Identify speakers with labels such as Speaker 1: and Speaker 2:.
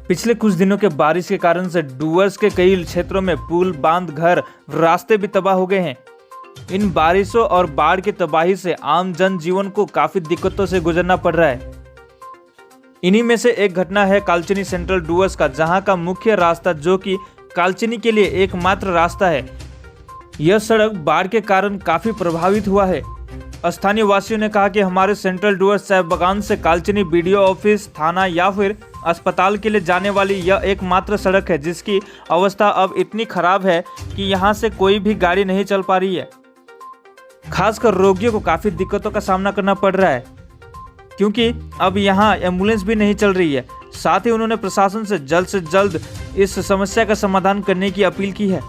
Speaker 1: पिछले कुछ दिनों के बारिश के कारण से डुवर्स के कई क्षेत्रों में पुल, बांध, घर, रास्ते भी तबाह हो गए हैं। इन बारिशों और बाढ़ की तबाही से आम जनजीवन को काफी दिक्कतों से गुजरना पड़ रहा है। इन्हीं में से एक घटना है कालचिनी सेंट्रल डुवर्स का, जहां का मुख्य रास्ता जो कि कालचिनी के लिए एकमात्र रास्ता है, यह सड़क बाढ़ के कारण काफी प्रभावित हुआ है। स्थानीय वासियों ने कहा कि हमारे सेंट्रल डुवर्स चाय बागान से कालचिनी बीडीओ ऑफिस, थाना या फिर अस्पताल के लिए जाने वाली यह एकमात्र सड़क है जिसकी अवस्था अब इतनी खराब है कि यहां से कोई भी गाड़ी नहीं चल पा रही है। खासकर रोगियों को काफी दिक्कतों का सामना करना पड़ रहा है क्योंकि अब यहां एम्बुलेंस भी नहीं चल रही है। साथ ही उन्होंने प्रशासन से जल्द इस समस्या का समाधान करने की अपील की है।